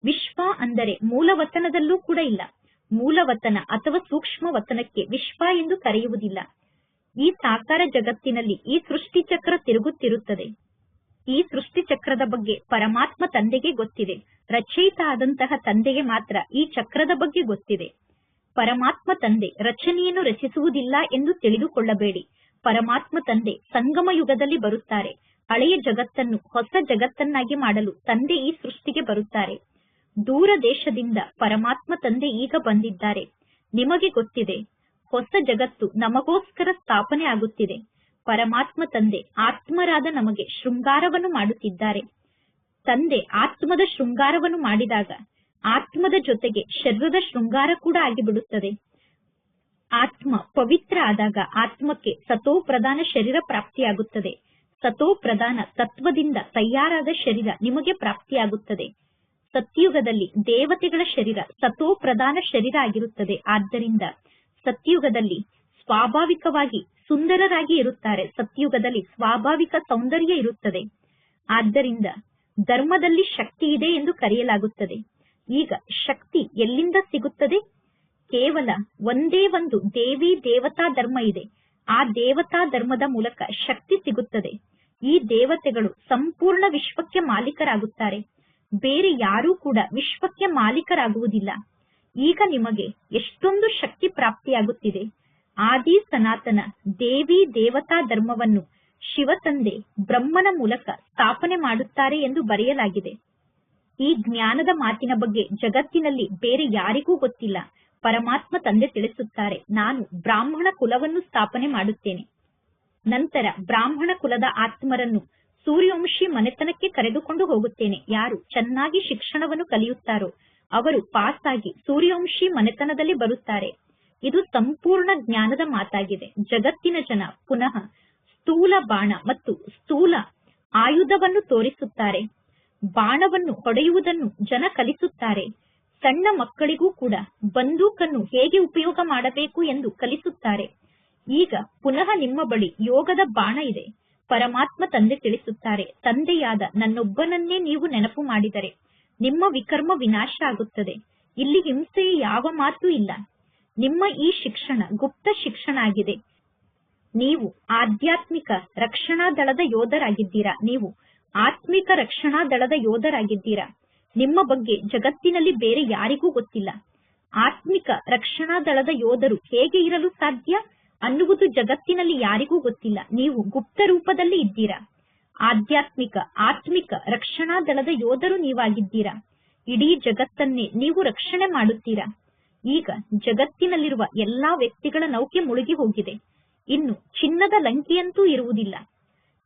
ವಿಶ್ವ ಅಂದರೆ ಮೂಲವತನದಲ್ಲೂ ಕೂಡ ಇಲ್ಲ. ಮೂಲವತನ ಅಥವಾ ಸೂಕ್ಷ್ಮ ವತನಕ್ಕೆ ವಿಶ್ವ ಎಂದು ಕರೆಯುವುದಿಲ್ಲ. ಈ ಸಾಕಾರ ಜಗತ್ತಿನಲ್ಲಿ ಈ ಸೃಷ್ಟಿ ಚಕ್ರ ತಿರುಗುತ್ತಿರುತ್ತದೆ. ಈ ಸೃಷ್ಟಿ ಚಕ್ರದ ಬಗ್ಗೆ ಪರಮಾತ್ಮ ತಂದೆಗೆ ಗೊತ್ತಿದೆ. ರಚಯಿತ ಆದಂತಹ ತಂದೆಗೆ ಮಾತ್ರ ಈ ಚಕ್ರದ ಬಗ್ಗೆ ಗೊತ್ತಿದೆ. ಪರಮಾತ್ಮ ತಂದೆ ರಚನೆಯನ್ನು ರಚಿಸುವುದಿಲ್ಲ ಎಂದು ತಿಳಿದುಕೊಳ್ಳಬೇಡಿ. ಪರಮಾತ್ಮ ತಂದೆ ಸಂಗಮ ಯುಗದಲ್ಲಿ ಬರುತ್ತಾರೆ. ಹಳೆಯ ಜಗತ್ತನ್ನು ಹೊಸ ಜಗತ್ತನ್ನಾಗಿ ಮಾಡಲು ತಂದೆ ಈ ಸೃಷ್ಟಿಗೆ ಬರುತ್ತಾರೆ. ದೂರ ದೇಶದಿಂದ ಪರಮಾತ್ಮ ತಂದೆ ಈಗ ಬಂದಿದ್ದಾರೆ. ನಿಮಗೆ ಗೊತ್ತಿದೆ, ಹೊಸ ಜಗತ್ತು ನಮಗೋಸ್ಕರ ಸ್ಥಾಪನೆ ಆಗುತ್ತಿದೆ. ಪರಮಾತ್ಮ ತಂದೆ ಆತ್ಮರಾದ ನಮಗೆ ಶೃಂಗಾರವನ್ನು ಮಾಡುತ್ತಿದ್ದಾರೆ. ತಂದೆ ಆತ್ಮದ ಶೃಂಗಾರವನ್ನು ಮಾಡಿದಾಗ ಆತ್ಮದ ಜೊತೆಗೆ ಶರೀರದ ಶೃಂಗಾರ ಕೂಡ ಆಗಿಬಿಡುತ್ತದೆ. ಆತ್ಮ ಪವಿತ್ರ ಆದಾಗ ಆತ್ಮಕ್ಕೆ ಸತೋ ಪ್ರಧಾನ ಶರೀರ ಪ್ರಾಪ್ತಿಯಾಗುತ್ತದೆ. ಸತೋ ಪ್ರಧಾನ ತತ್ವದಿಂದ ತಯಾರಾದ ಶರೀರ ನಿಮಗೆ ಪ್ರಾಪ್ತಿಯಾಗುತ್ತದೆ. ಸತ್ಯುಗದಲ್ಲಿ ದೇವತೆಗಳ ಶರೀರ ಸತೋ ಪ್ರಧಾನ ಶರೀರ ಆಗಿರುತ್ತದೆ. ಆದ್ದರಿಂದ ಸತ್ಯುಗದಲ್ಲಿ ಸ್ವಾಭಾವಿಕವಾಗಿ ಸುಂದರರಾಗಿ ಇರುತ್ತಾರೆ. ಸತ್ಯುಗದಲ್ಲಿ ಸ್ವಾಭಾವಿಕ ಸೌಂದರ್ಯ ಇರುತ್ತದೆ. ಆದ್ದರಿಂದ ಧರ್ಮದಲ್ಲಿ ಶಕ್ತಿ ಇದೆ ಎಂದು ಕರೆಯಲಾಗುತ್ತದೆ. ಈಗ ಶಕ್ತಿ ಎಲ್ಲಿಂದ ಸಿಗುತ್ತದೆ? ಕೇವಲ ಒಂದೇ ಒಂದು ದೇವಿ ದೇವತಾ ಧರ್ಮ ಇದೆ. ಆ ದೇವತಾ ಧರ್ಮದ ಮೂಲಕ ಶಕ್ತಿ ಸಿಗುತ್ತದೆ. ಈ ದೇವತೆಗಳು ಸಂಪೂರ್ಣ ವಿಶ್ವಕ್ಕೆ ಮಾಲೀಕರಾಗುತ್ತಾರೆ. ಬೇರೆ ಯಾರೂ ಕೂಡ ವಿಶ್ವಕ್ಕೆ ಮಾಲೀಕರಾಗುವುದಿಲ್ಲ. ಈಗ ನಿಮಗೆ ಎಷ್ಟೊಂದು ಶಕ್ತಿ ಪ್ರಾಪ್ತಿಯಾಗುತ್ತಿದೆ. ಆದಿ ಸನಾತನ ದೇವಿ ದೇವತಾ ಧರ್ಮವನ್ನು ಶಿವತಂದೆ ಬ್ರಹ್ಮನ ಮೂಲಕ ಸ್ಥಾಪನೆ ಮಾಡುತ್ತಾರೆ ಎಂದು ಬರೆಯಲಾಗಿದೆ. ಈ ಜ್ಞಾನದ ಮಾತಿನ ಬಗ್ಗೆ ಜಗತ್ತಿನಲ್ಲಿ ಬೇರೆ ಯಾರಿಗೂ ಗೊತ್ತಿಲ್ಲ. ಪರಮಾತ್ಮ ತಂದೆ ತಿಳಿಸುತ್ತಾರೆ, ನಾನು ಬ್ರಾಹ್ಮಣ ಕುಲವನ್ನು ಸ್ಥಾಪನೆ ಮಾಡುತ್ತೇನೆ. ನಂತರ ಬ್ರಾಹ್ಮಣ ಕುಲದ ಆತ್ಮರನ್ನು ಸೂರ್ಯವಂಶಿ ಮನೆತನಕ್ಕೆ ಕರೆದುಕೊಂಡು ಹೋಗುತ್ತೇನೆ. ಯಾರು ಚೆನ್ನಾಗಿ ಶಿಕ್ಷಣವನ್ನು ಕಲಿಯುತ್ತಾರೋ ಅವರು ಪಾಸ್ ಆಗಿ ಸೂರ್ಯವಂಶಿ ಮನೆತನದಲ್ಲಿ ಬರುತ್ತಾರೆ. ಇದು ಸಂಪೂರ್ಣ ಜ್ಞಾನದ ಮಾತಾಗಿದೆ. ಜಗತ್ತಿನ ಜನ ಪುನಃ ಸ್ಥೂಲ ಬಾಣ ಮತ್ತು ಸ್ಥೂಲ ಆಯುಧವನ್ನು ತೋರಿಸುತ್ತಾರೆ. ಬಾಣವನ್ನು ಹೊಡೆಯುವುದನ್ನು ಜನ ಕಲಿಸುತ್ತಾರೆ. ಸಣ್ಣ ಮಕ್ಕಳಿಗೂ ಕೂಡ ಬಂದೂಕನ್ನು ಹೇಗೆ ಉಪಯೋಗ ಮಾಡಬೇಕು ಎಂದು ಕಲಿಸುತ್ತಾರೆ. ಈಗ ಪುನಃ ನಿಮ್ಮ ಬಳಿ ಯೋಗದ ಬಾಣ ಇದೆ. ಪರಮಾತ್ಮ ತಂದೆ ತಿಳಿಸುತ್ತಾರೆ, ತಂದೆಯಾದ ನನ್ನೊಬ್ಬನನ್ನೇ ನೀವು ನೆನಪು ಮಾಡಿದರೆ ನಿಮ್ಮ ವಿಕರ್ಮ ವಿನಾಶ ಆಗುತ್ತದೆ. ಇಲ್ಲಿ ಹಿಂಸೆಯ ಯಾವ ಮಾತು ಇಲ್ಲ. ನಿಮ್ಮ ಈ ಶಿಕ್ಷಣ ಗುಪ್ತ ಶಿಕ್ಷಣ ಆಗಿದೆ. ನೀವು ಆಧ್ಯಾತ್ಮಿಕ ರಕ್ಷಣಾ ದಳದ ಯೋಧರಾಗಿದ್ದೀರಾ. ನೀವು ಆತ್ಮಿಕ ರಕ್ಷಣಾ ದಳದ ಯೋಧರಾಗಿದ್ದೀರಾ. ನಿಮ್ಮ ಬಗ್ಗೆ ಜಗತ್ತಿನಲ್ಲಿ ಬೇರೆ ಯಾರಿಗೂ ಗೊತ್ತಿಲ್ಲ. ಆತ್ಮಿಕ ರಕ್ಷಣಾ ದಳದ ಯೋಧರು ಹೇಗೆ ಇರಲು ಸಾಧ್ಯ ಅನ್ನುವುದು ಜಗತ್ತಿನಲ್ಲಿ ಯಾರಿಗೂ ಗೊತ್ತಿಲ್ಲ. ನೀವು ಗುಪ್ತ ರೂಪದಲ್ಲಿ ಇದ್ದೀರಾ. ಆಧ್ಯಾತ್ಮಿಕ ಆತ್ಮಿಕ ರಕ್ಷಣಾ ದಳದ ಯೋಧರು ನೀವಾಗಿದ್ದೀರಾ. ಇಡೀ ಜಗತ್ತನ್ನೇ ನೀವು ರಕ್ಷಣೆ ಮಾಡುತ್ತೀರಾ. ಈಗ ಜಗತ್ತಿನಲ್ಲಿರುವ ಎಲ್ಲಾ ವ್ಯಕ್ತಿಗಳ ನೌಕೆ ಮುಳುಗಿ ಹೋಗಿದೆ. ಇನ್ನು ಚಿನ್ನದ ಲಂಕೆಯಂತೂ ಇರುವುದಿಲ್ಲ.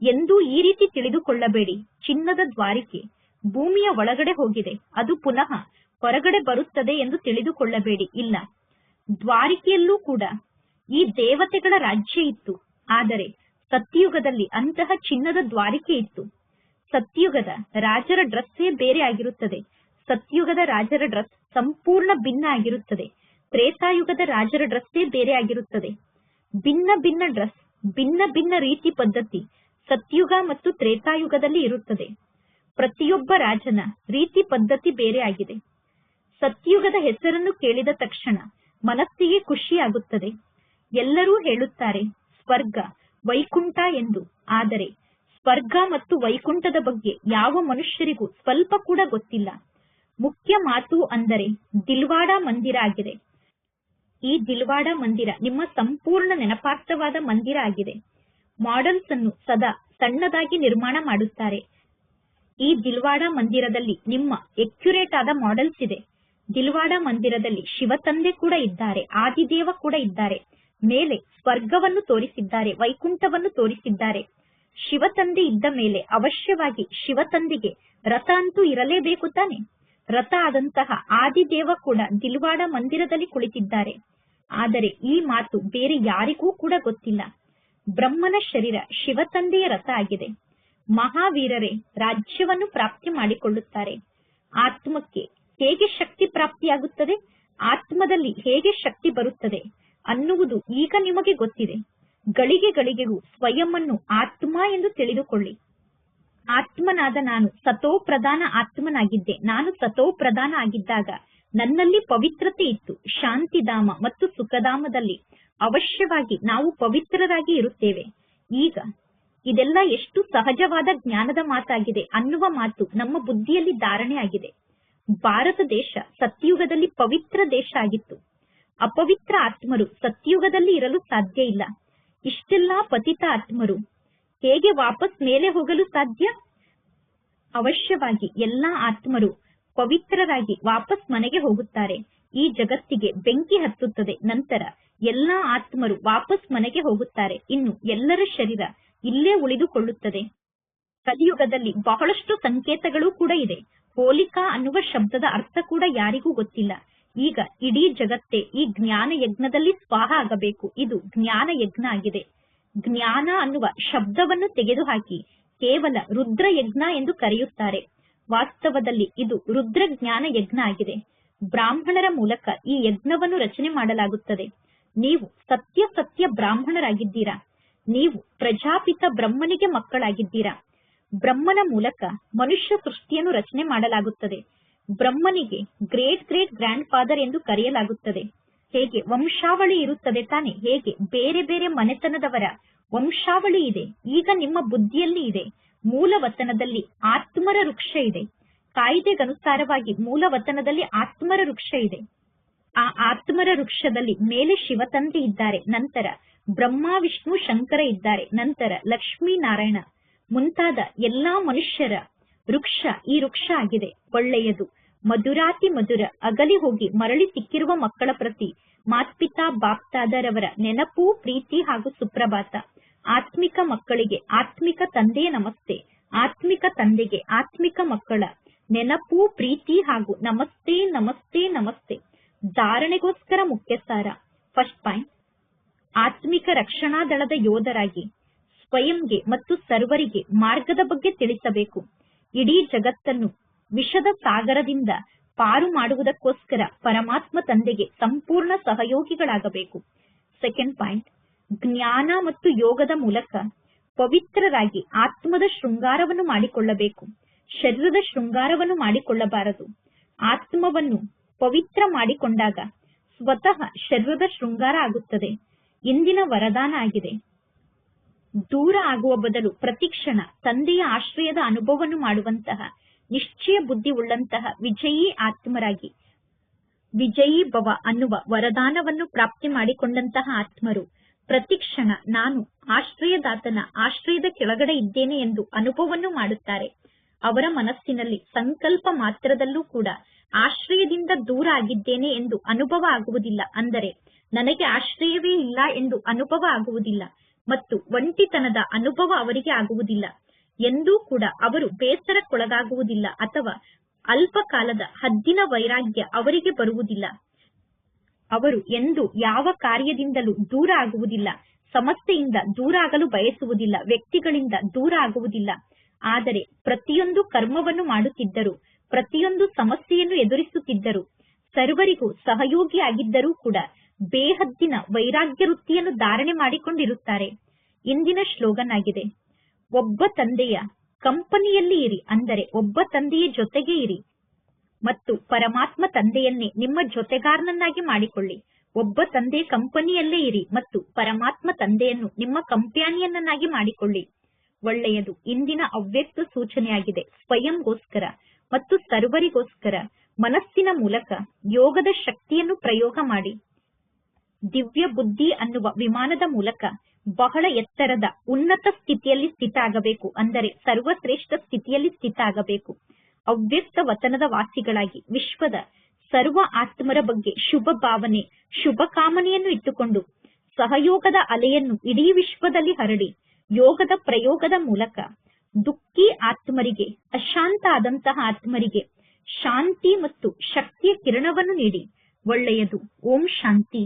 ಎಂದೂ ಈ ರೀತಿ ತಿಳಿದುಕೊಳ್ಳಬೇಡಿ. ಚಿನ್ನದ ದ್ವಾರಿಕೆ ಭೂಮಿಯ ಒಳಗಡೆ ಹೋಗಿದೆ, ಅದು ಪುನಃ ಹೊರಗಡೆ ಬರುತ್ತದೆ ಎಂದು ತಿಳಿದುಕೊಳ್ಳಬೇಡಿ. ಇಲ್ಲ, ದ್ವಾರಿಕೆಯಲ್ಲೂ ಕೂಡ ಈ ದೇವತೆಗಳ ರಾಜ್ಯ ಇತ್ತು. ಆದರೆ ಸತ್ಯಯುಗದಲ್ಲಿ ಅಂತಹ ಚಿನ್ನದ ದ್ವಾರಿಕೆ ಇತ್ತು. ಸತ್ಯಯುಗದ ರಾಜರ ಡ್ರೆಸ್ಸೇ ಬೇರೆ ಆಗಿರುತ್ತದೆ. ಸತ್ಯಯುಗದ ರಾಜರ ಡ್ರೆಸ್ ಸಂಪೂರ್ಣ ಭಿನ್ನ ಆಗಿರುತ್ತದೆ. ತ್ರೇತಾಯುಗದ ರಾಜರ ಡ್ರೆಸ್ಸೇ ಬೇರೆ ಆಗಿರುತ್ತದೆ. ಭಿನ್ನ ಭಿನ್ನ ಡ್ರೆಸ್, ಭಿನ್ನ ಭಿನ್ನ ರೀತಿ ಪದ್ಧತಿ ಸತ್ಯುಗ ಮತ್ತು ತ್ರೇತಾಯುಗದಲ್ಲಿ ಇರುತ್ತದೆ. ಪ್ರತಿಯೊಬ್ಬ ರಾಜನ ರೀತಿ ಪದ್ಧತಿ ಬೇರೆ ಆಗಿದೆ. ಸತ್ಯುಗದ ಹೆಸರನ್ನು ಕೇಳಿದ ತಕ್ಷಣ ಮನಸ್ಸಿಗೆ ಖುಷಿಯಾಗುತ್ತದೆ. ಎಲ್ಲರೂ ಹೇಳುತ್ತಾರೆ ಸ್ವರ್ಗ ವೈಕುಂಠ ಎಂದು. ಆದರೆ ಸ್ವರ್ಗ ಮತ್ತು ವೈಕುಂಠದ ಬಗ್ಗೆ ಯಾವ ಮನುಷ್ಯರಿಗೂ ಸ್ವಲ್ಪ ಕೂಡ ಗೊತ್ತಿಲ್ಲ. ಮುಖ್ಯ ಮಾತು ಅಂದರೆ ದಿಲ್ವಾಡ ಮಂದಿರ ಆಗಿದೆ. ಈ ದಿಲ್ವಾಡ ಮಂದಿರ ನಿಮ್ಮ ಸಂಪೂರ್ಣ ನೆನಪಾರ್ಥವಾದ ಮಂದಿರ ಆಗಿದೆ. ಮಾಡೆಲ್ಸ್ ಅನ್ನು ಸದಾ ಸಣ್ಣದಾಗಿ ನಿರ್ಮಾಣ ಮಾಡುತ್ತಾರೆ. ಈ ದಿಲ್ವಾಡ ಮಂದಿರದಲ್ಲಿ ನಿಮ್ಮ ಎಕ್ಯುರೇಟ್ ಆದ ಮಾಡೆಲ್ಸ್ ಇದೆ. ದಿಲ್ವಾಡ ಮಂದಿರದಲ್ಲಿ ಶಿವತಂದೆ ಕೂಡ ಇದ್ದಾರೆ, ಆದಿದೇವ ಕೂಡ ಇದ್ದಾರೆ. ಮೇಲೆ ಸ್ವರ್ಗವನ್ನು ತೋರಿಸಿದ್ದಾರೆ, ವೈಕುಂಠವನ್ನು ತೋರಿಸಿದ್ದಾರೆ. ಶಿವತಂದೆ ಇದ್ದ ಮೇಲೆ ಅವಶ್ಯವಾಗಿ ಶಿವತಂದೆಗೆ ರಥ ಅಂತೂ ಇರಲೇಬೇಕು ತಾನೆ. ರಥ ಆದಂತಹ ಆದಿದೇವ ಕೂಡ ದಿಲ್ವಾಡ ಮಂದಿರದಲ್ಲಿ ಕುಳಿತಿದ್ದಾರೆ. ಆದರೆ ಈ ಮಾತು ಬೇರೆ ಯಾರಿಗೂ ಕೂಡ ಗೊತ್ತಿಲ್ಲ. ಬ್ರಹ್ಮನ ಶರೀರ ಶಿವತಂದೆಯ ರಥ ಆಗಿದೆ. ಮಹಾವೀರರೇ ರಾಜ್ಯವನ್ನು ಪ್ರಾಪ್ತಿ ಮಾಡಿಕೊಳ್ಳುತ್ತಾರೆ. ಆತ್ಮಕ್ಕೆ ಹೇಗೆ ಶಕ್ತಿ ಪ್ರಾಪ್ತಿಯಾಗುತ್ತದೆ, ಆತ್ಮದಲ್ಲಿ ಹೇಗೆ ಶಕ್ತಿ ಬರುತ್ತದೆ ಅನ್ನುವುದು ಈಗ ನಿಮಗೆ ಗೊತ್ತಿದೆ. ಗಳಿಗೆ ಗಳಿಗೆಗೂ ಸ್ವಯಂವನ್ನು ಆತ್ಮ ಎಂದು ತಿಳಿದುಕೊಳ್ಳಿ. ಆತ್ಮನಾದ ನಾನು ಸತೋ ಪ್ರಧಾನ ಆತ್ಮನಾಗಿದ್ದೆ. ನಾನು ಸತೋ ಪ್ರಧಾನ ಆಗಿದ್ದಾಗ ನನ್ನಲ್ಲಿ ಪವಿತ್ರತೆ ಇತ್ತು. ಶಾಂತಿಧಾಮ ಮತ್ತು ಸುಖಧಾಮದಲ್ಲಿ ಅವಶ್ಯವಾಗಿ ನಾವು ಪವಿತ್ರರಾಗಿ ಇರುತ್ತೇವೆ. ಈಗ ಇದೆಲ್ಲ ಎಷ್ಟು ಸಹಜವಾದ ಜ್ಞಾನದ ಮಾತಾಗಿದೆ ಅನ್ನುವ ಮಾತು ನಮ್ಮ ಬುದ್ಧಿಯಲ್ಲಿ ಧಾರಣೆ ಆಗಿದೆ. ಭಾರತ ದೇಶ ಸತ್ಯಯುಗದಲ್ಲಿ ಪವಿತ್ರ ದೇಶ ಆಗಿತ್ತು. ಅಪವಿತ್ರ ಆತ್ಮರು ಸತ್ಯಯುಗದಲ್ಲಿ ಇರಲು ಸಾಧ್ಯ ಇಲ್ಲ. ಇಷ್ಟೆಲ್ಲಾ ಪತಿತ ಆತ್ಮರು ಹೇಗೆ ವಾಪಸ್ ಮೇಲೆ ಹೋಗಲು ಸಾಧ್ಯ? ಅವಶ್ಯವಾಗಿ ಎಲ್ಲಾ ಆತ್ಮರು ಪವಿತ್ರರಾಗಿ ವಾಪಸ್ ಮನೆಗೆ ಹೋಗುತ್ತಾರೆ. ಈ ಜಗತ್ತಿಗೆ ಬೆಂಕಿ ಹತ್ತುತ್ತದೆ. ನಂತರ ಎಲ್ಲಾ ಆತ್ಮರು ವಾಪಸ್ ಮನೆಗೆ ಹೋಗುತ್ತಾರೆ. ಇನ್ನು ಎಲ್ಲರ ಶರೀರ ಇಲ್ಲೇ ಉಳಿದುಕೊಳ್ಳುತ್ತದೆ. ಕಲಿಯುಗದಲ್ಲಿ ಬಹಳಷ್ಟು ಸಂಕೇತಗಳು ಕೂಡ ಇದೆ. ಹೋಲಿಕಾ ಅನ್ನುವ ಶಬ್ದದ ಅರ್ಥ ಕೂಡ ಯಾರಿಗೂ ಗೊತ್ತಿಲ್ಲ. ಈಗ ಇಡೀ ಜಗತ್ತೇ ಈ ಜ್ಞಾನ ಯಜ್ಞದಲ್ಲಿ ಸ್ವಾಹ ಆಗಬೇಕು. ಇದು ಜ್ಞಾನ ಯಜ್ಞ ಆಗಿದೆ. ಜ್ಞಾನ ಅನ್ನುವ ಶಬ್ದವನ್ನು ತೆಗೆದುಹಾಕಿ ಕೇವಲ ರುದ್ರ ಯಜ್ಞ ಎಂದು ಕರೆಯುತ್ತಾರೆ. ವಾಸ್ತವದಲ್ಲಿ ಇದು ರುದ್ರ ಜ್ಞಾನ ಯಜ್ಞ ಆಗಿದೆ. ಬ್ರಾಹ್ಮಣರ ಮೂಲಕ ಈ ಯಜ್ಞವನ್ನು ರಚನೆ ಮಾಡಲಾಗುತ್ತದೆ. ನೀವು ಸತ್ಯ ಸತ್ಯ ಬ್ರಾಹ್ಮಣರಾಗಿದ್ದೀರಾ. ನೀವು ಪ್ರಜಾಪಿತ ಬ್ರಹ್ಮನಿಗೆ ಮಕ್ಕಳಾಗಿದ್ದೀರಾ. ಬ್ರಹ್ಮನ ಮೂಲಕ ಮನುಷ್ಯ ಸೃಷ್ಟಿಯನ್ನು ರಚನೆ ಮಾಡಲಾಗುತ್ತದೆ. ಬ್ರಹ್ಮನಿಗೆ ಗ್ರೇಟ್ ಗ್ರೇಟ್ ಗ್ರ್ಯಾಂಡ್ ಫಾದರ್ ಎಂದು ಕರೆಯಲಾಗುತ್ತದೆ. ಹೇಗೆ ವಂಶಾವಳಿ ಇರುತ್ತದೆ ತಾನೆ, ಹೇಗೆ ಬೇರೆ ಬೇರೆ ಮನೆತನದವರ ವಂಶಾವಳಿ ಇದೆ. ಈಗ ನಿಮ್ಮ ಬುದ್ಧಿಯಲ್ಲಿ ಇದೆ. ಮೂಲ ವತನದಲ್ಲಿ ಆತ್ಮರ ವೃಕ್ಷ ಇದೆ. ಕಾಯ್ದೆಗನುಸಾರವಾಗಿ ಮೂಲ ವತನದಲ್ಲಿ ಆತ್ಮರ ವೃಕ್ಷ ಇದೆ. ಆ ಆತ್ಮರ ವೃಕ್ಷದಲ್ಲಿ ಮೇಲೆ ಶಿವತಂದೆ ಇದ್ದಾರೆ. ನಂತರ ಬ್ರಹ್ಮ ವಿಷ್ಣು ಶಂಕರ ಇದ್ದಾರೆ. ನಂತರ ಲಕ್ಷ್ಮೀ ನಾರಾಯಣ ಮುಂತಾದ ಎಲ್ಲಾ ಮನುಷ್ಯರ ವೃಕ್ಷ ಈ ವೃಕ್ಷ ಆಗಿದೆ. ಒಳ್ಳೆಯದು. ಮಧುರಾತಿ ಮಧುರ ಅಗಲಿ ಹೋಗಿ ಮರಳಿ ಸಿಕ್ಕಿರುವ ಮಕ್ಕಳ ಪ್ರತಿ ಮಾತ್ಪಿತಾ ಬಾಪ್ತಾದರವರ ನೆನಪು, ಪ್ರೀತಿ ಹಾಗೂ ಸುಪ್ರಭಾತ. ಆತ್ಮಿಕ ಮಕ್ಕಳಿಗೆ ಆತ್ಮಿಕ ತಂದೆಯ ನಮಸ್ತೆ. ಆತ್ಮಿಕ ತಂದೆಗೆ ಆತ್ಮಿಕ ಮಕ್ಕಳ ನೆನಪು, ಪ್ರೀತಿ ಹಾಗೂ ನಮಸ್ತೆ ನಮಸ್ತೆ ನಮಸ್ತೆ. ಧಾರಣೆಗೋಸ್ಕರ ಮುಖ್ಯ ಸಾರ. ಫಸ್ಟ್ ಪಾಯಿಂಟ್, ಆತ್ಮಿಕ ರಕ್ಷಣಾ ದಳದ ಯೋಧರಾಗಿ ಸ್ವಯಂಗೆ ಮತ್ತು ಸರ್ವರಿಗೆ ಮಾರ್ಗದ ಬಗ್ಗೆ ತಿಳಿಸಬೇಕು. ಇಡೀ ಜಗತ್ತನ್ನು ವಿಷದ ಸಾಗರದಿಂದ ಪಾರು ಮಾಡುವುದಕ್ಕೋಸ್ಕರ ಪರಮಾತ್ಮ ತಂದೆಗೆ ಸಂಪೂರ್ಣ ಸಹಯೋಗಿಗಳಾಗಬೇಕು. ಸೆಕೆಂಡ್ ಪಾಯಿಂಟ್, ಜ್ಞಾನ ಮತ್ತು ಯೋಗದ ಮೂಲಕ ಪವಿತ್ರರಾಗಿ ಆತ್ಮದ ಶೃಂಗಾರವನ್ನು ಮಾಡಿಕೊಳ್ಳಬೇಕು. ಶರೀರದ ಶೃಂಗಾರವನ್ನು ಮಾಡಿಕೊಳ್ಳಬಾರದು. ಆತ್ಮವನ್ನು ಪವಿತ್ರ ಮಾಡಿಕೊಂಡಾಗ ಸ್ವತಃ ಶರೀರದ ಶೃಂಗಾರ ಆಗುತ್ತದೆ. ಇಂದಿನ ವರದಾನ ಆಗಿದೆ. ದೂರ ಆಗುವ ಬದಲು ಪ್ರತಿಕ್ಷಣ ತಂದೆಯ ಆಶ್ರಯದ ಅನುಭವವನ್ನು ಮಾಡುವಂತಹ ನಿಶ್ಚಯ ಬುದ್ಧಿ ಉಳ್ಳಂತಹ ವಿಜಯೀ ಆತ್ಮರಾಗಿ ವಿಜಯೀ ಭವ ಅನ್ನುವ ವರದಾನವನ್ನು ಪ್ರಾಪ್ತಿ ಮಾಡಿಕೊಂಡಂತಹ ಆತ್ಮರು ಪ್ರತಿಕ್ಷಣ ನಾನು ಆಶ್ರಯದಾತನ ಆಶ್ರಯದ ಕೆಳಗಡೆ ಇದ್ದೇನೆ ಎಂದು ಅನುಭವವನ್ನು ಮಾಡುತ್ತಾರೆ. ಅವರ ಮನಸ್ಸಿನಲ್ಲಿ ಸಂಕಲ್ಪ ಮಾತ್ರದಲ್ಲೂ ಕೂಡ ಆಶ್ರಯದಿಂದ ದೂರ ಆಗಿದ್ದೇನೆ ಎಂದು ಅನುಭವ ಆಗುವುದಿಲ್ಲ. ಅಂದರೆ ನನಗೆ ಆಶ್ರಯವೇ ಇಲ್ಲ ಎಂದು ಅನುಭವ ಆಗುವುದಿಲ್ಲ ಮತ್ತು ಒಂಟಿತನದ ಅನುಭವ ಅವರಿಗೆ ಆಗುವುದಿಲ್ಲ. ಎಂದೂ ಕೂಡ ಅವರು ಬೇಸರಕ್ಕೊಳಗಾಗುವುದಿಲ್ಲ ಅಥವಾ ಅಲ್ಪ ಕಾಲದ ಹದ್ದಿನ ವೈರಾಗ್ಯ ಅವರಿಗೆ ಬರುವುದಿಲ್ಲ. ಅವರು ಎಂದು ಯಾವ ಕಾರ್ಯದಿಂದಲೂ ದೂರ ಆಗುವುದಿಲ್ಲ. ಸಮಸ್ಯೆಯಿಂದ ದೂರ ಆಗಲು ಬಯಸುವುದಿಲ್ಲ. ವ್ಯಕ್ತಿಗಳಿಂದ ದೂರ ಆಗುವುದಿಲ್ಲ. ಆದರೆ ಪ್ರತಿಯೊಂದು ಕರ್ಮವನ್ನು ಮಾಡುತ್ತಿದ್ದರು, ಪ್ರತಿಯೊಂದು ಸಮಸ್ಯೆಯನ್ನು ಎದುರಿಸುತ್ತಿದ್ದರು, ಸರ್ವರಿಗೂ ಸಹಯೋಗಿ ಆಗಿದ್ದರೂ ಕೂಡ ಬೇಹದ್ದಿನ ವೈರಾಗ್ಯ ವೃತ್ತಿಯನ್ನು ಧಾರಣೆ ಮಾಡಿಕೊಂಡಿರುತ್ತಾರೆ. ಇಂದಿನ ಶ್ಲೋಗನ್ ಆಗಿದೆ, ಒಬ್ಬ ತಂದೆಯ ಕಂಪನಿಯಲ್ಲಿ ಇರಿ, ಅಂದರೆ ಒಬ್ಬ ತಂದೆಯ ಜೊತೆಗೆ ಇರಿ ಮತ್ತು ಪರಮಾತ್ಮ ತಂದೆಯನ್ನೇ ನಿಮ್ಮ ಜೊತೆಗಾರನನ್ನಾಗಿ ಮಾಡಿಕೊಳ್ಳಿ. ಒಬ್ಬ ತಂದೆಯ ಕಂಪನಿಯಲ್ಲೇ ಇರಿ ಮತ್ತು ಪರಮಾತ್ಮ ತಂದೆಯನ್ನು ನಿಮ್ಮ ಕಂಪ್ಯಾನಿಯನ್ನನ್ನಾಗಿ ಮಾಡಿಕೊಳ್ಳಿ. ಒಳ್ಳೆಯದು. ಇಂದಿನ ಅವ್ಯಕ್ತ ಸೂಚನೆಯಾಗಿದೆ. ಸ್ವಯಂಗೋಸ್ಕರ ಮತ್ತು ಸರ್ವರಿಗೋಸ್ಕರ ಮನಸ್ಸಿನ ಮೂಲಕ ಯೋಗದ ಶಕ್ತಿಯನ್ನು ಪ್ರಯೋಗ ಮಾಡಿ. ದಿವ್ಯ ಬುದ್ಧಿ ಅನ್ನುವ ವಿಮಾನದ ಮೂಲಕ ಬಹಳ ಎತ್ತರದ ಉನ್ನತ ಸ್ಥಿತಿಯಲ್ಲಿ ಸ್ಥಿತ ಆಗಬೇಕು. ಅಂದರೆ ಸರ್ವಶ್ರೇಷ್ಠ ಸ್ಥಿತಿಯಲ್ಲಿ ಸ್ಥಿತ ಆಗಬೇಕು. ಅವ್ಯಕ್ತ ವತನದ ವಾಸಿಗಳಾಗಿ ವಿಶ್ವದ ಸರ್ವ ಆತ್ಮರ ಬಗ್ಗೆ ಶುಭ ಭಾವನೆ, ಶುಭ ಕಾಮನೆಯನ್ನು ಇಟ್ಟುಕೊಂಡು ಸಹಯೋಗದ ಅಲೆಯನ್ನು ಇಡೀ ವಿಶ್ವದಲ್ಲಿ ಹರಡಿ ಯೋಗದ ಪ್ರಯೋಗದ ಮೂಲಕ ದುಃಖಿ ಆತ್ಮರಿಗೆ, ಅಶಾಂತ ಆದಂತಹ ಆತ್ಮರಿಗೆ ಶಾಂತಿ ಮತ್ತು ಶಕ್ತಿಯ ಕಿರಣವನ್ನು ನೀಡಿ. ಒಳ್ಳೆಯದು. ಓಂ ಶಾಂತಿ.